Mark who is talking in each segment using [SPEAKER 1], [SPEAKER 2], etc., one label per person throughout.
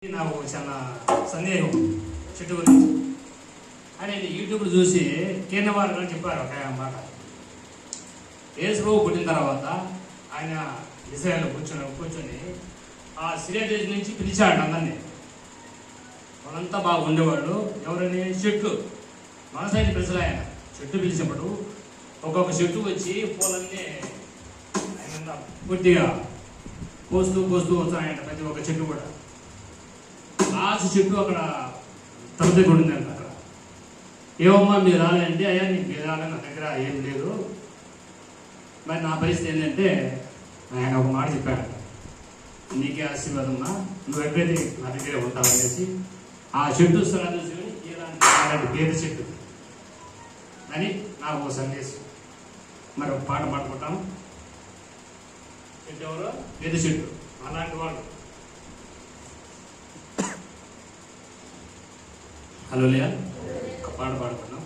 [SPEAKER 1] నాకు చాలా సందేహం చెట్టు గురించి అని యూట్యూబ్లో చూసి కేన్నవారు అని చెప్పారు ఒక మాట. యేసు పుట్టిన తర్వాత ఆయన ఇజ్రాయెల్లో కూర్చొని ఆ సిరియా దేశం నుంచి పిలిచాడు అందరినీ. వాళ్ళంతా బాగా ఉండేవాళ్ళు. ఎవరని? చెట్లు. మన సైడ్ ప్రజలు. ఆయన చెట్టు పిలిచినప్పుడు ఒక్కొక్క చెట్టు వచ్చి పూలన్నీ ఆయన పూర్తిగా కోస్తూ వస్తున్నాయంట. ప్రతి ఒక్క చెట్టు కూడా లాస్ట్ చెట్టు అక్కడ తన దగ్గర ఉండిందంట. అక్కడ ఏమమ్మా మీరు రాలేండి? అయ్యా నీకు మీరు రాలే, నా దగ్గర ఏం లేదు. మరి నా పరిస్థితి ఏంటంటే ఆయన ఒక మాట చెప్పాడు, నీకే ఆశీర్వాదమ్మా, నువ్వు ఎప్పుడైతే నా దగ్గరే ఉంటావనేసి ఆ చెట్టు స్థలాన్ని చూసుకొని ఇలాంటి పేద చెట్టు అని నాకు ఒక సందేశం. మరి ఒక పాట పాడుకుంటాం. చెట్టు ఎవరో? పేద చెట్టు. అలాంటి వాళ్ళు. హలో లియా, ఒక పాట పాడుకున్నాం.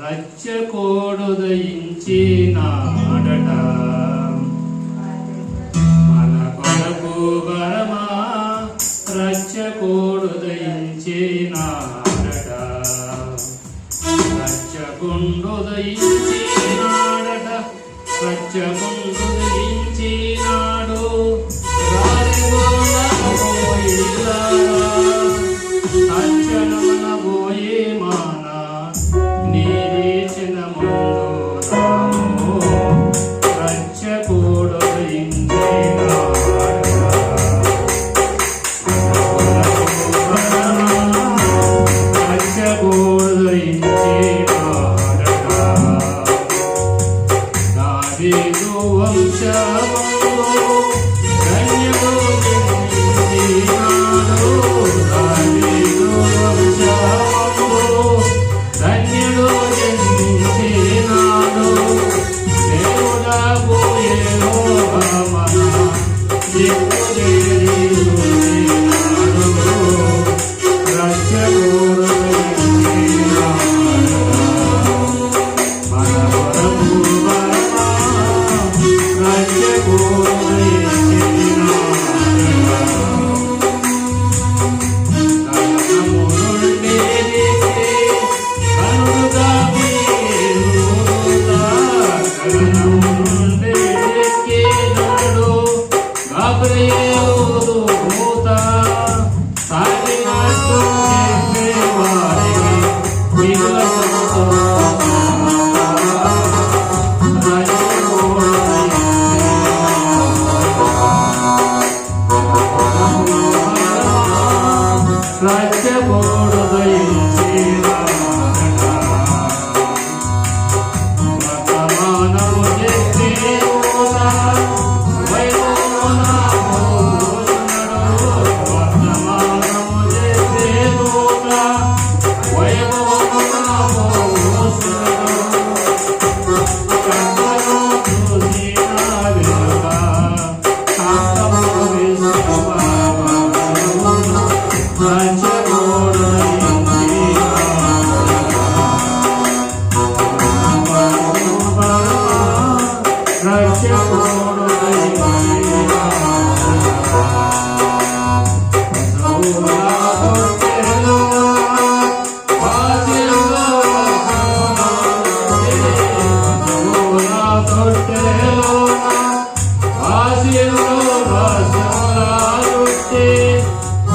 [SPEAKER 1] రచ్చకోడుదయించి నాడట మన కొరకు బరమా, రచ్చకోడుదయించి నాడట, రచ్చకుండుదయించి నాడట, రచ్చకుండుదయించి నాడు అచ్చనమనబోయే మాన నీరేచిన ముందు రాము, రచ్చకూడదయించే రచ్చకూడదయించే దావీదు వంశములో ధన్యుడు జన్మించినాడు, దావీదు వంశములో ధన్యుడు జన్మించినాడు. దేవుడగు యెహోవా మన దిక్కుదేరినాడు, రక్షకుడైనాడు మన కొరకు బరమా,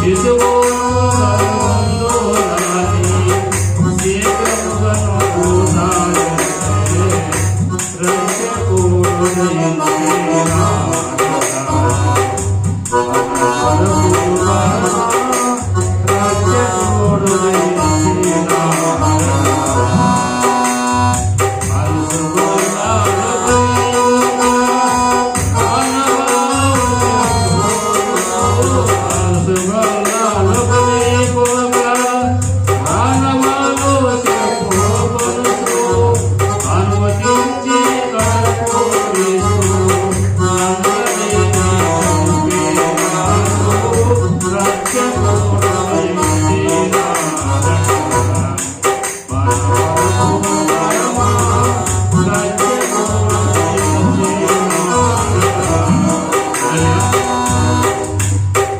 [SPEAKER 2] Is the